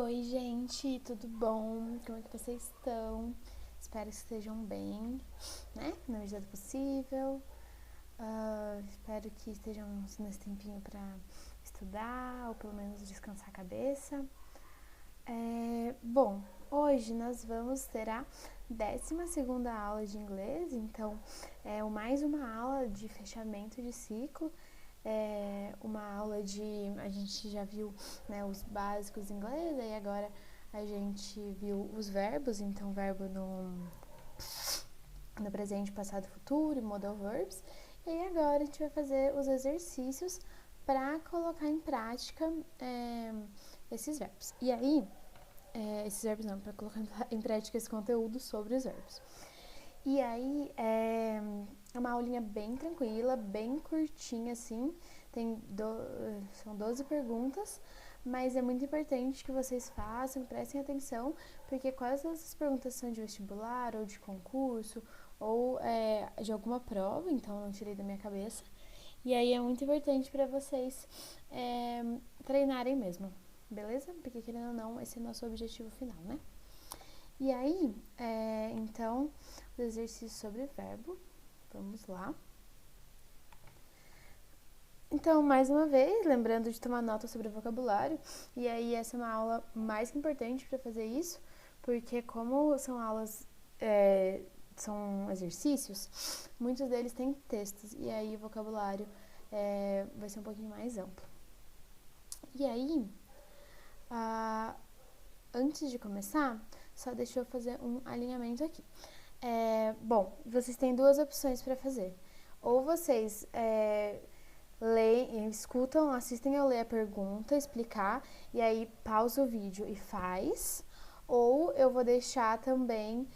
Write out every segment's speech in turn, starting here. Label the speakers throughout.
Speaker 1: Oi, gente, tudo bom? Como é que vocês estão? Espero que estejam bem, né? Na medida do possível. Espero que estejam nesse tempinho para estudar ou pelo menos descansar a cabeça. Bom, hoje nós vamos ter a 12ª aula de inglês, então é mais uma aula de fechamento de ciclo. Uma aula a gente já viu, né, os básicos em inglês, aí agora a gente viu os verbos, então verbo no presente, passado e futuro, modal verbs, e aí agora a gente vai fazer os exercícios para colocar em prática esses verbos. E aí, esses verbos não, para colocar em prática esse conteúdo sobre os verbos. E aí, é uma aulinha bem tranquila, bem curtinha, assim. São 12 perguntas, mas é muito importante que vocês façam, prestem atenção, porque quase todas essas perguntas são de vestibular, ou de concurso, ou de alguma prova, então não tirei da minha cabeça. E aí é muito importante para vocês treinarem mesmo, beleza? Porque querendo ou não, esse é o nosso objetivo final, né? E aí, então, os exercícios sobre verbo. Vamos lá. Então, mais uma vez, lembrando de tomar nota sobre o vocabulário. E aí, essa é uma aula mais que importante para fazer isso, porque como são aulas, são exercícios, muitos deles têm textos. E aí, o vocabulário vai ser um pouquinho mais amplo. E aí, antes de começar, só deixa eu fazer um alinhamento aqui. Bom, vocês têm duas opções para fazer. Ou vocês leem, escutam, assistem eu ler a pergunta, explicar, e aí pausa o vídeo e faz. Ou eu vou deixar também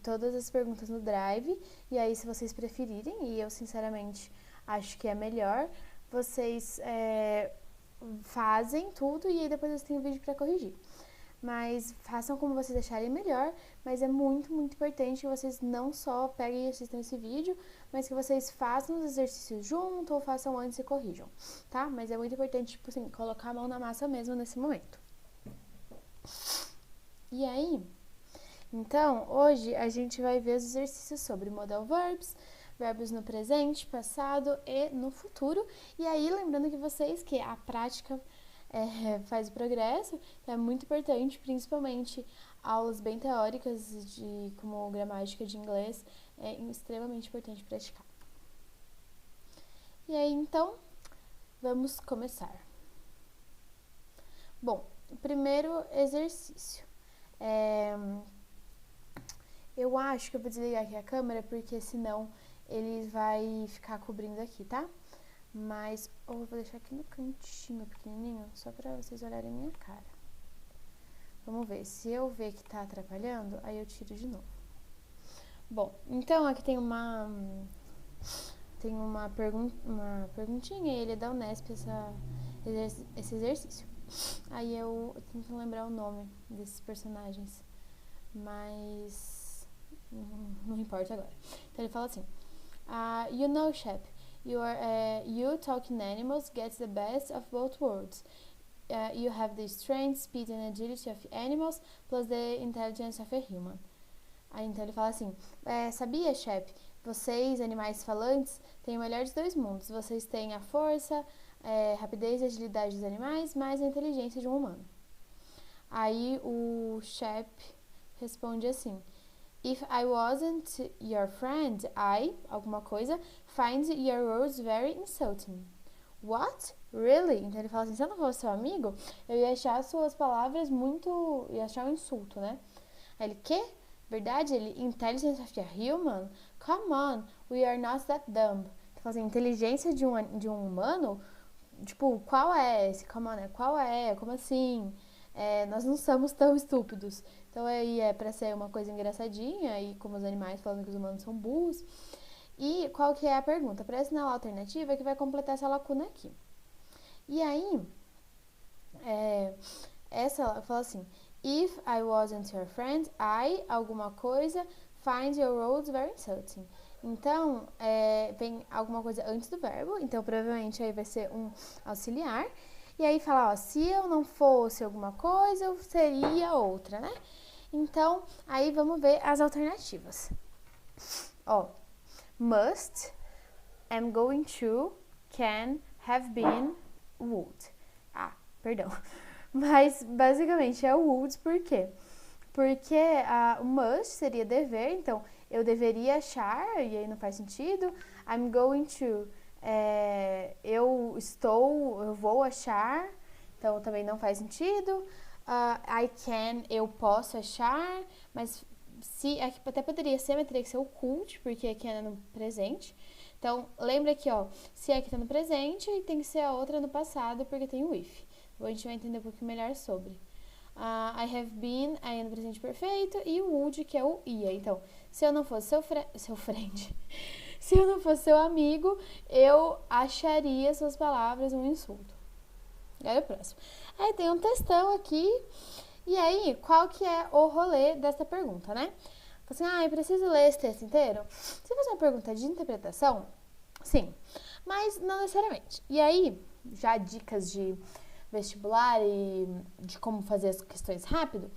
Speaker 1: todas as perguntas no Drive, e aí se vocês preferirem, e eu sinceramente acho que é melhor, vocês fazem tudo e aí depois vocês têm o vídeo para corrigir. Mas façam como vocês acharem melhor, mas é muito, muito importante que vocês não só peguem e assistam esse vídeo, mas que vocês façam os exercícios junto ou façam antes e corrijam, tá? Mas é muito importante, tipo assim, colocar a mão na massa mesmo nesse momento. E aí, então, hoje a gente vai ver os exercícios sobre modal verbs, verbos no presente, passado e no futuro. E aí, lembrando que a prática faz o progresso, então é muito importante, principalmente aulas bem teóricas como gramática de inglês, é extremamente importante praticar. E aí, então, vamos começar. Bom, o primeiro exercício. Eu acho que eu vou desligar aqui a câmera, porque senão ele vai ficar cobrindo aqui, tá? Mas, eu vou deixar aqui no cantinho pequenininho, só pra vocês olharem a minha cara. Vamos ver, se eu ver que tá atrapalhando, aí eu tiro de novo. Bom, então aqui tem uma perguntinha, e ele é da Unesp, esse exercício. Aí eu tento lembrar o nome desses personagens, mas não importa agora. Então ele fala assim, you know, Shep, you talking animals gets the best of both worlds. You have the strength, speed and agility of animals plus the intelligence of a human. Aí então ele fala assim, sabia, Shep, vocês, animais falantes, têm o melhor dos dois mundos. Vocês têm a força, rapidez e agilidade dos animais, mais a inteligência de um humano. Aí o Shep responde assim, if I wasn't your friend, alguma coisa, find your words very insulting. What? Really? Então ele fala assim, se eu não fosse seu amigo, eu ia achar suas palavras ia achar um insulto, né? Aí ele, quê? Verdade? Ele, intelligence of a human? Come on, we are not that dumb. Ele fala assim, inteligência de um humano? Tipo, qual é esse? Come on, qual é? Como assim? Nós não somos tão estúpidos. Então aí é pra ser uma coisa engraçadinha, e como os animais falando que os humanos são burros. E qual que é a pergunta? Preste na alternativa que vai completar essa lacuna aqui. E aí, ela fala assim, if I wasn't your friend, alguma coisa, find your roads very insulting. Então, vem alguma coisa antes do verbo, então provavelmente aí vai ser um auxiliar. E aí fala, ó, se eu não fosse alguma coisa, eu seria outra, né? Então, aí vamos ver as alternativas. Ó, must, am going to, can, have been, would. Ah, perdão. Mas basicamente é o would por quê? Porque o must seria dever, então eu deveria achar, e aí não faz sentido. I'm going to, eu vou achar, então também não faz sentido. I can, eu posso achar, mas se aqui até poderia ser, mas teria que ser o could, porque aqui é no presente. Então, lembra aqui, ó, se aqui tá no presente, tem que ser a outra no passado, porque tem o if. Então, a gente vai entender um pouquinho melhor sobre. I have been, aí é no presente perfeito, e o would, que é o ia. Então, se eu não fosse seu friend, se eu não fosse seu amigo, eu acharia suas palavras um insulto. Olha o próximo. Aí tem um textão aqui, e aí, qual que é o rolê dessa pergunta, né? Assim, eu preciso ler esse texto inteiro? Se fosse uma pergunta de interpretação, sim, mas não necessariamente. E aí, já dicas de vestibular e de como fazer as questões rápido,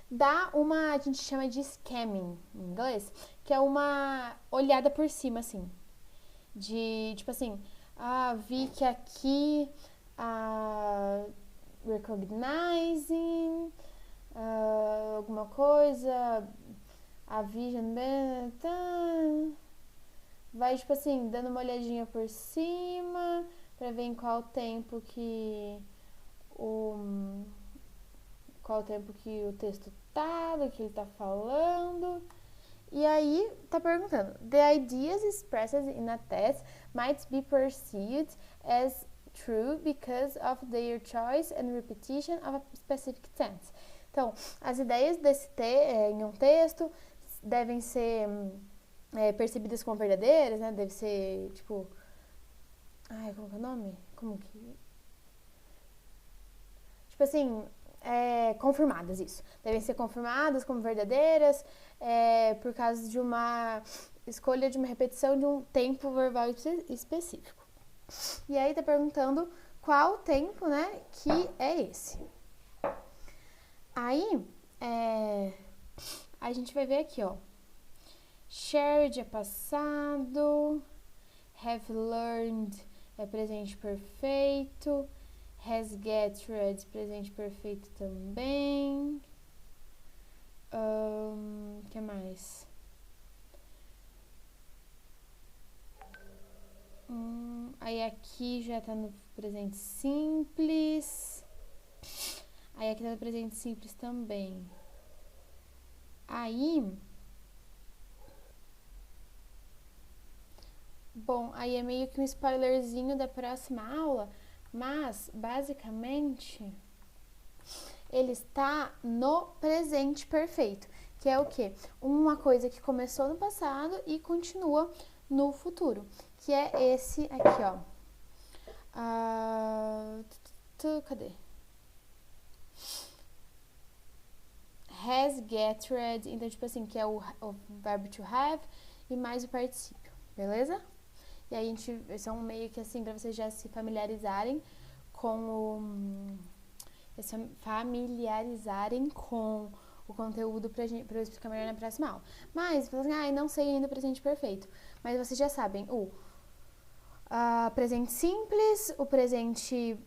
Speaker 1: dá uma, a gente chama de skimming em inglês, que é uma olhada por cima, assim, de, tipo assim, vi que aqui, recognizing, alguma coisa, a vision, vai, tipo assim, dando uma olhadinha por cima, pra ver em qual tempo que o texto tá, do que ele tá falando. E aí, tá perguntando, the ideas expressed in a test might be perceived as true because of their choice and repetition of a specific tense. Então, as ideias em um texto devem ser percebidas como verdadeiras, né? Deve ser, tipo... como que é o nome? Como que... Tipo assim, confirmadas, isso. Devem ser confirmadas como verdadeiras por causa de uma escolha de uma repetição de um tempo verbal específico. E aí tá perguntando qual tempo, né, que é esse. Aí, a gente vai ver aqui, ó. Shared é passado, have learned é presente perfeito, has gathered, presente perfeito também. Que mais? Aí aqui já tá no presente simples. Aí aqui tá no presente simples também. Aí... Bom, aí é meio que um spoilerzinho da próxima aula, mas, basicamente, ele está no presente perfeito, que é o quê? Uma coisa que começou no passado e continua no futuro, que é esse aqui, ó. Cadê? Has gathered, então, tipo assim, que é o verbo to have e mais o particípio, beleza? E aí, são meio que assim, pra vocês já se familiarizarem com o conteúdo pra eu explicar melhor na próxima aula. Mas, assim, não sei ainda o presente perfeito. Mas vocês já sabem o presente simples, o presente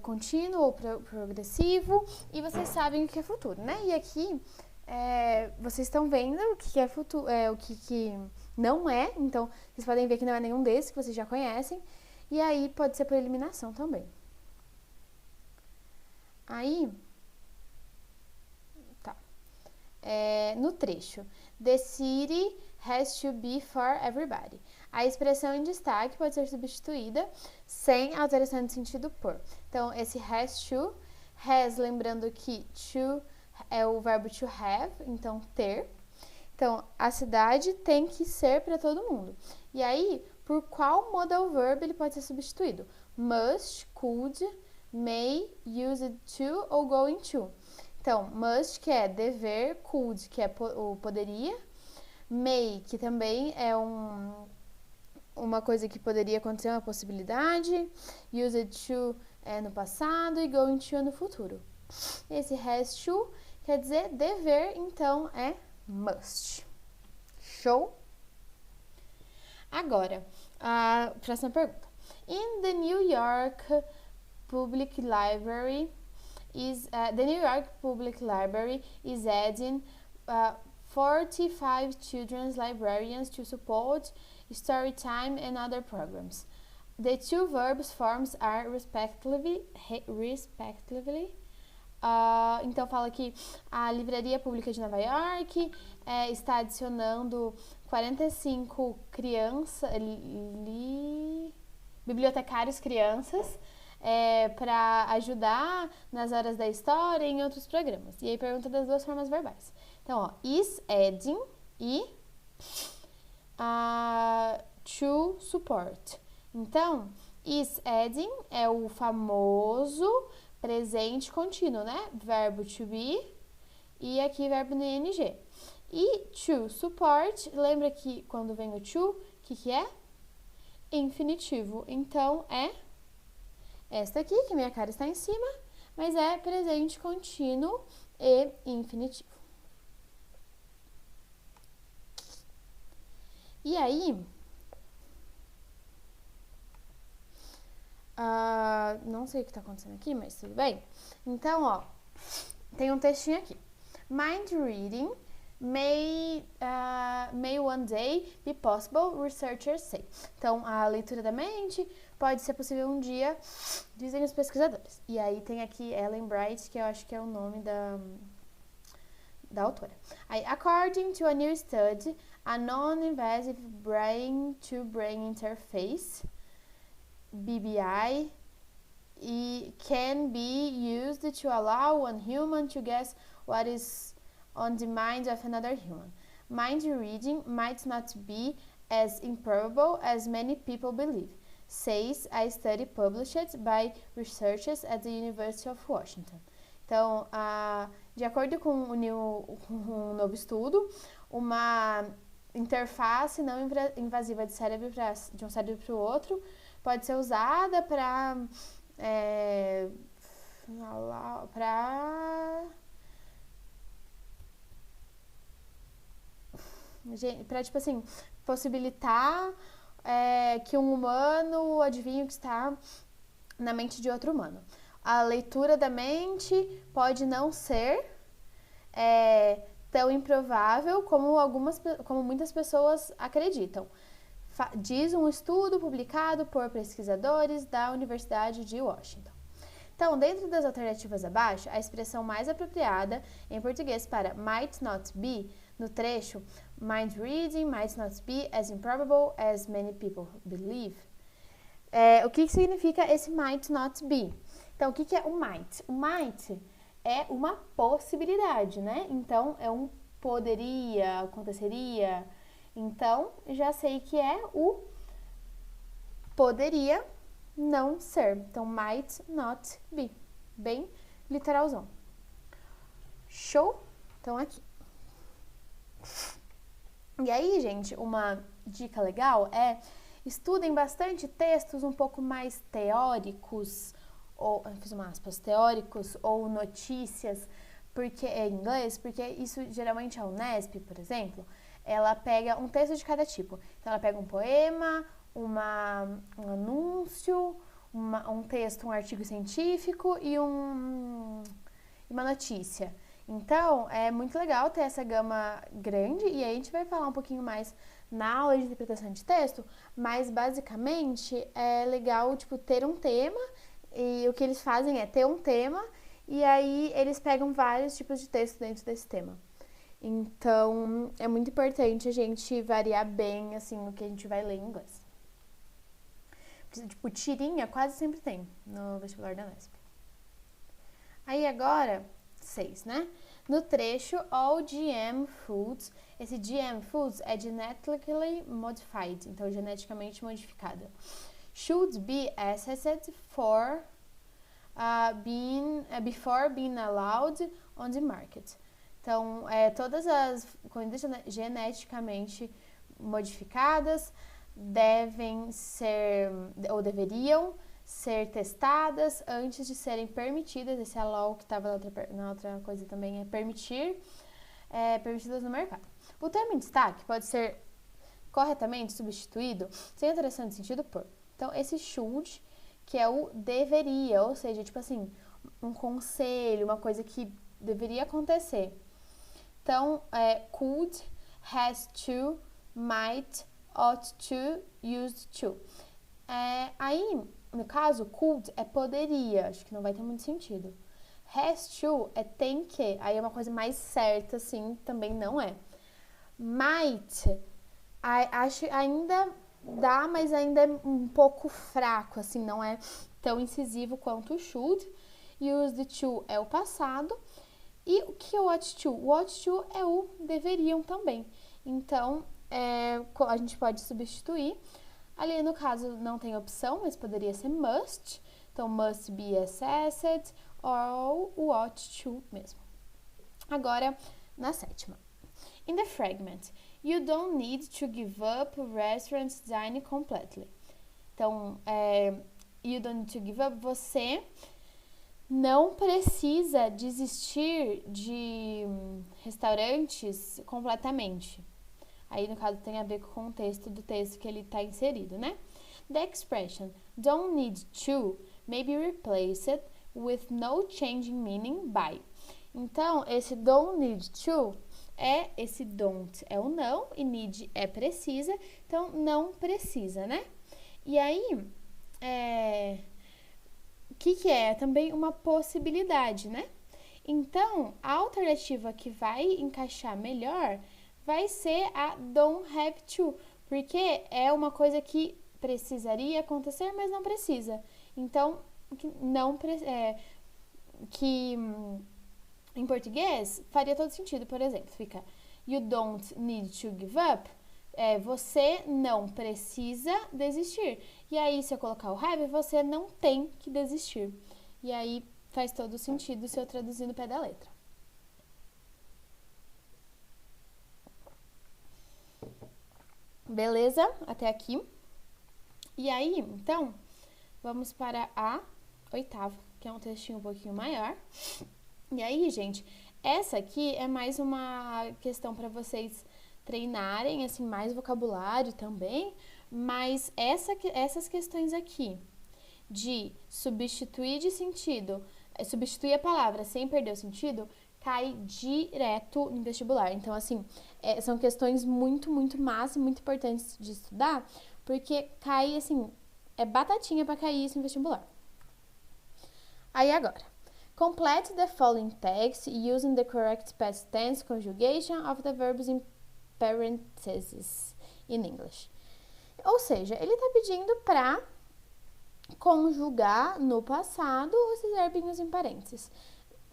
Speaker 1: contínuo ou progressivo, e vocês sabem o que é futuro, né? E aqui, vocês estão vendo o que é futuro, o que não é, então vocês podem ver que não é nenhum desses que vocês já conhecem, e aí pode ser por eliminação também. Aí, tá. No trecho, the city has to be for everybody. A expressão em destaque pode ser substituída sem alteração de sentido por. Então, esse has, lembrando que to é o verbo to have, então ter. Então, a cidade tem que ser para todo mundo. E aí, por qual modal verb ele pode ser substituído? Must, could, may, used to ou going to. Então, must, que é dever, could, que é o poderia, may, que também é uma coisa que poderia acontecer, uma possibilidade, used to é no passado e going to é no futuro. Esse has to quer dizer dever, então é must. Show? Agora, a próxima pergunta. In the New York Public Library the New York Public Library is adding 45 children's librarians to support story time and other programs. The two verbs forms are respectively então fala que a Livraria Pública de Nova York está adicionando 45 bibliotecários crianças para ajudar nas horas da história e em outros programas. E aí pergunta das duas formas verbais. Então, ó, is adding e to support. Então, is adding é o famoso presente contínuo, né? Verbo to be e aqui verbo no ing. E to support, lembra que quando vem o to, o que é? Infinitivo. Então, é esta aqui, que minha cara está em cima, mas é presente contínuo e infinitivo. E aí, não sei o que está acontecendo aqui, mas tudo bem. Então, ó, tem um textinho aqui. Mind reading may one day be possible, researchers say. Então, a leitura da mente pode ser possível um dia, dizem os pesquisadores. E aí tem aqui Ellen Bright, que eu acho que é o nome da autora. Aí, according to a new study, a non-invasive brain-to-brain interface, BBI, can be used to allow one human to guess what is on the mind of another human. Mind reading might not be as improbable as many people believe, says a study published by researchers at the University of Washington. Então, de acordo com um novo estudo, uma interface não invasiva de um cérebro para o outro pode ser usada para tipo assim, possibilitar que um humano adivinhe o que está na mente de outro humano. A leitura da mente pode não ser tão improvável como muitas pessoas acreditam. Diz um estudo publicado por pesquisadores da Universidade de Washington. Então, dentro das alternativas abaixo, a expressão mais apropriada em português para might not be, no trecho mind reading might not be as improbable as many people believe. O que significa esse might not be? Então, o que é o might? O might é uma possibilidade, né? Então, é um poderia, aconteceria. Então, já sei que é o poderia não ser. Então, might not be. Bem literalzão. Show? Então, aqui. E aí, gente, uma dica legal é estudem bastante textos um pouco mais teóricos, ou, fiz uma aspas, teóricos, ou notícias, porque em inglês, porque isso geralmente a Unesp, por exemplo, ela pega um texto de cada tipo. Então, ela pega um poema, um anúncio, um texto, um artigo científico e uma notícia. Então, é muito legal ter essa gama grande, e aí a gente vai falar um pouquinho mais na aula de interpretação de texto, mas basicamente é legal, tipo, ter um tema, e o que eles fazem é ter um tema, e aí eles pegam vários tipos de texto dentro desse tema. Então, é muito importante a gente variar bem, assim, o que a gente vai ler em inglês. Tipo, tirinha quase sempre tem no vestibular da Unesp. Aí agora, 6, né? No trecho, all GM foods, esse GM foods é genetically modified, então geneticamente modificada. Should be assessed for before being allowed on the market. Então, todas as comidas geneticamente modificadas devem ser, ou deveriam ser testadas antes de serem permitidas. Esse allow que estava na outra coisa também é permitir, permitidas no mercado. O termo em destaque pode ser corretamente substituído sem alteração de sentido por. Então, esse should, que é o deveria, ou seja, tipo assim, um conselho, uma coisa que deveria acontecer. Então, could, has to, might, ought to, used to. Aí, no caso, could é poderia, acho que não vai ter muito sentido. Has to é tem que, aí é uma coisa mais certa, assim, também não é. Might, acho ainda dá, mas ainda é um pouco fraco, assim, não é tão incisivo quanto o should. Used to é o passado. E o que é o ought to? O ought to é o deveriam também. Então, a gente pode substituir. Ali, no caso, não tem opção, mas poderia ser must. Então, must be assessed, ou o ought to mesmo. Agora, na sétima. In the fragment, you don't need to give up restaurant dining completely. Então, you don't need to give up, você não precisa desistir de restaurantes completamente. Aí, no caso, tem a ver com o contexto do texto que ele está inserido, né? The expression don't need to may be replaced with no changing meaning by. Então, esse don't need to esse don't é o não e need é precisa. Então, não precisa, né? E aí, o que é? Também uma possibilidade, né? Então, a alternativa que vai encaixar melhor vai ser a don't have to, porque é uma coisa que precisaria acontecer, mas não precisa. Então, em português faria todo sentido. Por exemplo, fica you don't need to give up. Você não precisa desistir. E aí, se eu colocar o have, você não tem que desistir. E aí, faz todo sentido se eu traduzir no pé da letra. Beleza? Até aqui. E aí, então, vamos para a oitava, que é um textinho um pouquinho maior. E aí, gente, essa aqui é mais uma questão para vocês treinarem, assim, mais vocabulário também, mas essas questões aqui de substituir de sentido, substituir a palavra sem perder o sentido, cai direto no vestibular. Então, assim, são questões muito, muito massa, muito importantes de estudar, porque cai, assim, é batatinha para cair isso no vestibular. Aí, agora. Complete the following text using the correct past tense conjugation of the verbs in parentheses in English. Ou seja, ele está pedindo para conjugar no passado esses verbinhos em parênteses.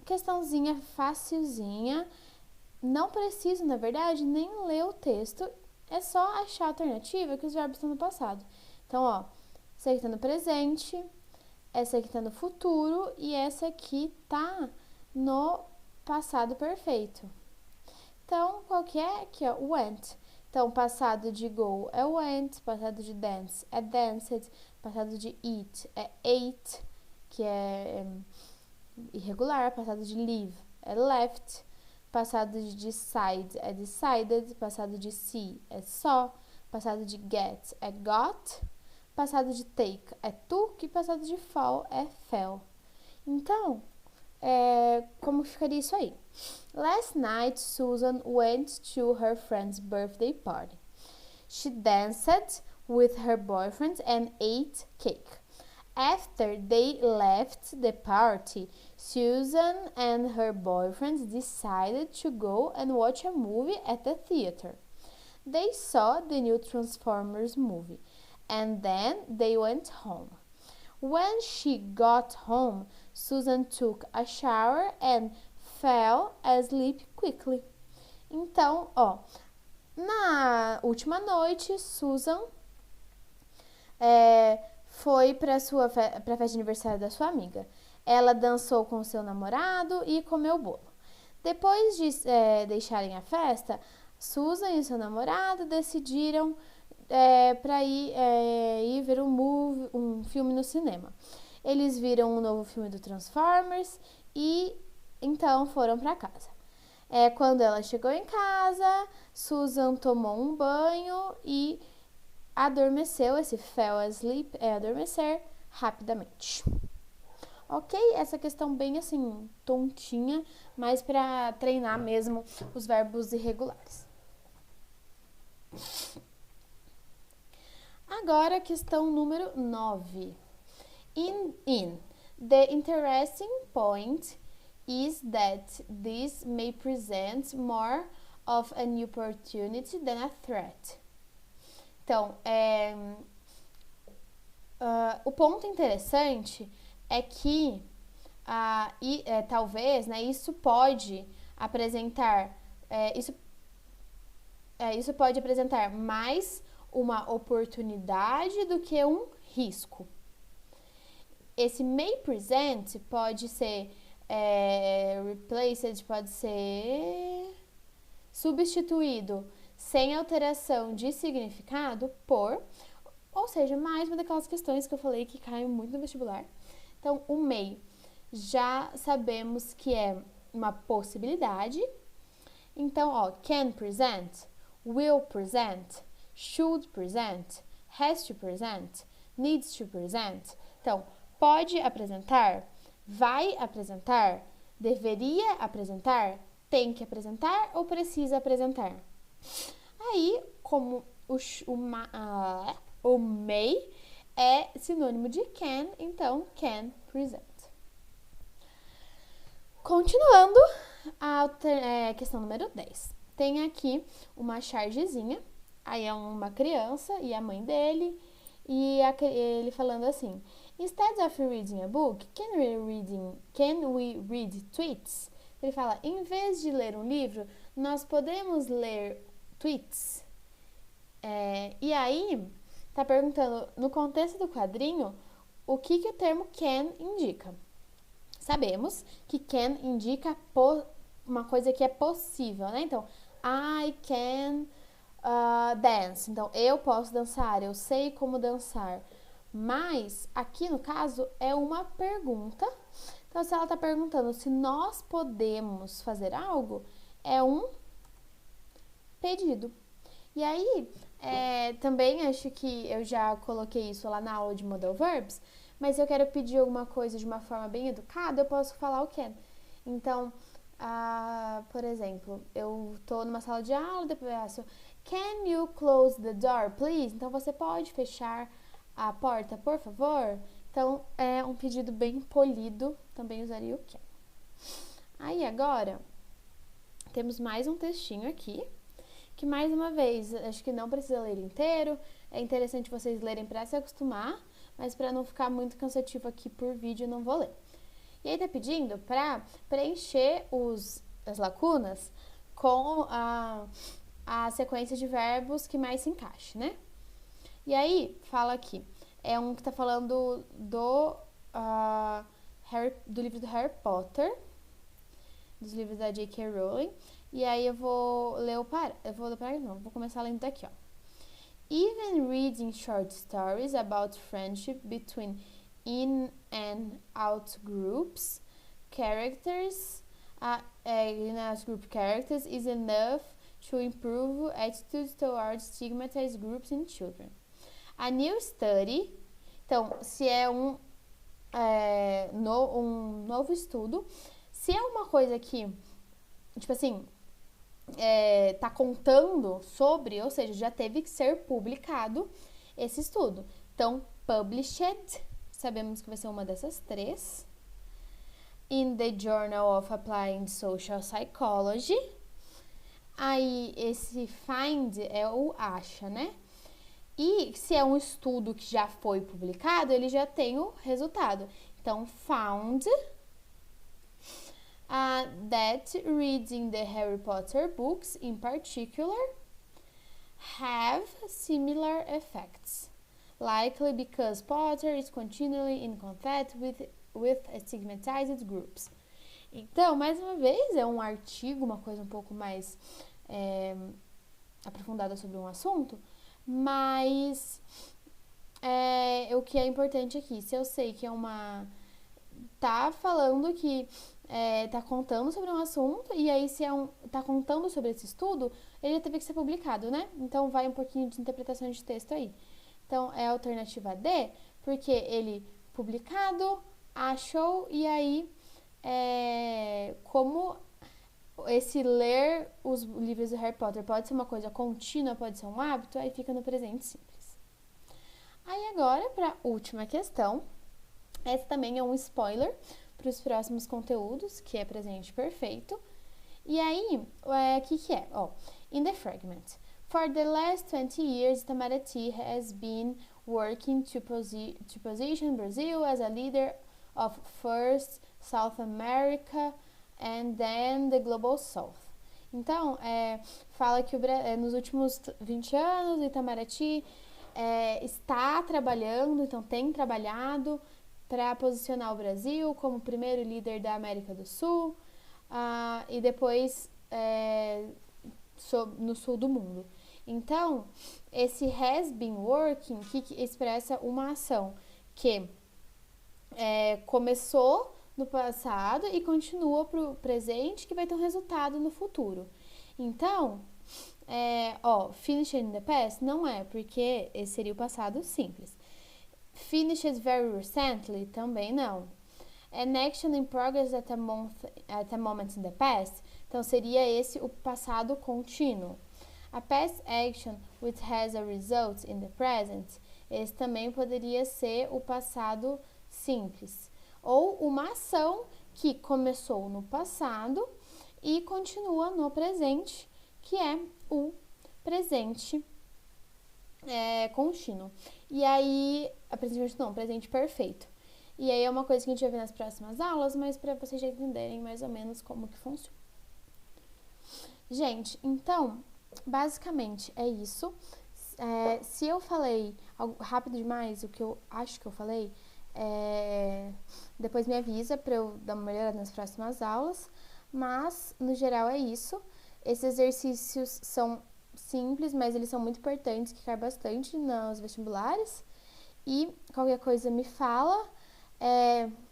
Speaker 1: Questãozinha facilzinha. Não preciso, na verdade, nem ler o texto. É só achar a alternativa que os verbos estão no passado. Então, ó, essa aqui está no presente, essa aqui está no futuro e essa aqui está no passado perfeito. Então, qual que é? Aqui, ó, went. Então, passado de go é went, passado de dance é danced, passado de eat é ate, que é irregular, passado de leave é left, passado de decide é decided, passado de see é saw, passado de get é got, passado de take é took e passado de fall é fell. Então, como ficaria isso aí? Last night, Susan went to her friend's birthday party. She danced with her boyfriend and ate cake. After they left the party, Susan and her boyfriend decided to go and watch a movie at the theater. They saw the new Transformers movie, and then they went home. When she got home, Susan took a shower and fell asleep quickly. Então, ó, na última noite, Susan foi para a festa de aniversário da sua amiga. Ela dançou com seu namorado e comeu bolo. Depois de deixarem a festa, Susan e seu namorado decidiram para ir ver um filme no cinema. Eles viram um novo filme do Transformers e então foram para casa. Quando ela chegou em casa, Susan tomou um banho e adormeceu. Esse fell asleep é adormecer rapidamente. Ok? Essa questão bem assim, tontinha, mas para treinar mesmo os verbos irregulares. Agora, questão número 9. In. The interesting point is that this may present more of an opportunity than a threat. Então, o ponto interessante é que talvez, né, isso pode apresentar isso pode apresentar mais uma oportunidade do que um risco. Esse may present pode ser replaced, pode ser substituído sem alteração de significado por, ou seja, mais uma daquelas questões que eu falei que caem muito no vestibular. Então, o may já sabemos que é uma possibilidade. Então, can present, will present, should present, has to present, needs to present. Então, pode apresentar, vai apresentar, deveria apresentar, tem que apresentar ou precisa apresentar. Aí, como o may é sinônimo de can, então can present. Continuando, a questão número 10. Tem aqui uma chargezinha, aí é uma criança e a mãe dele, e ele falando assim: Instead of reading a book, can we read tweets? Ele fala, em vez de ler um livro, nós podemos ler tweets. E aí, tá perguntando, no contexto do quadrinho, o que o termo can indica? Sabemos que can indica uma coisa que é possível, né? Então, I can dance. Então, eu posso dançar, eu sei como dançar. Mas, aqui no caso, é uma pergunta. Então, se ela está perguntando se nós podemos fazer algo, é um pedido. E aí, também acho que eu já coloquei isso lá na aula de Modal Verbs, mas se eu quero pedir alguma coisa de uma forma bem educada, eu posso falar o can. Então, por exemplo, eu tô numa sala de aula, depois eu faço, can you close the door, please? Então, você pode fechar a porta, por favor? Então, é um pedido bem polido, também usaria o can. Aí, agora, temos mais um textinho aqui, que mais uma vez, acho que não precisa ler inteiro, é interessante vocês lerem para se acostumar, mas para não ficar muito cansativo aqui por vídeo, eu não vou ler. E aí tá pedindo para preencher as lacunas com a sequência de verbos que mais se encaixe, né? E aí, fala aqui, é um que tá falando do livro do Harry Potter, dos livros da J.K. Rowling, e aí eu vou vou começar lendo daqui, ó. Even reading short stories about friendship between in and out groups characters group characters is enough to improve attitudes towards stigmatized groups in children. A new study, então, se é um novo estudo, se é uma coisa que, tipo assim, tá contando sobre, ou seja, já teve que ser publicado esse estudo. Então, published, sabemos que vai ser uma dessas três. In the Journal of Applied Social Psychology. Aí, esse find é o acha, né? E se é um estudo que já foi publicado, ele já tem o resultado. Então, found that reading the Harry Potter books in particular have similar effects, likely because Potter is continually in contact with stigmatized groups. Então, mais uma vez, é um artigo, uma coisa um pouco mais aprofundada sobre um assunto, Mas o que é importante aqui, se eu sei que é uma... Tá falando que tá contando sobre um assunto, e aí se tá contando sobre esse estudo, ele teve que ser publicado, né? Então vai um pouquinho de interpretação de texto aí. Então é a alternativa D, porque ele publicado, achou, e aí como esse ler os livros do Harry Potter pode ser uma coisa contínua, pode ser um hábito, aí fica no presente simples. Aí agora, para a última questão, essa também é um spoiler para os próximos conteúdos, que é presente perfeito. E aí, o que é? In the fragment. For the last 20 years, Itamaraty has been working to position Brazil as a leader of first South America and then the Global South. Então, fala que nos últimos 20 anos, o Itamaraty está trabalhando, então tem trabalhado para posicionar o Brasil como primeiro líder da América do Sul e depois no sul do mundo. Então, esse has been working, que expressa uma ação que começou no passado e continua para o presente, que vai ter um resultado no futuro. Então, finished in the past não é, porque esse seria o passado simples. Finished very recently também não. An action in progress at a moment in the past, então seria esse o passado contínuo. A past action which has a result in the present, esse também poderia ser o passado simples. Ou uma ação que começou no passado e continua no presente, que é o presente contínuo. E aí, presente perfeito. E aí é uma coisa que a gente vai ver nas próximas aulas, mas para vocês já entenderem mais ou menos como que funciona. Gente, então, basicamente é isso. Se eu falei algo rápido demais, o que eu acho que eu falei, depois me avisa para eu dar uma melhorada nas próximas aulas. Mas, no geral, é isso. Esses exercícios são simples, mas eles são muito importantes, que caem bastante nos vestibulares. E qualquer coisa me fala.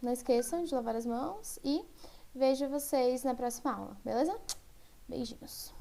Speaker 1: Não esqueçam de lavar as mãos e vejo vocês na próxima aula, beleza? Beijinhos.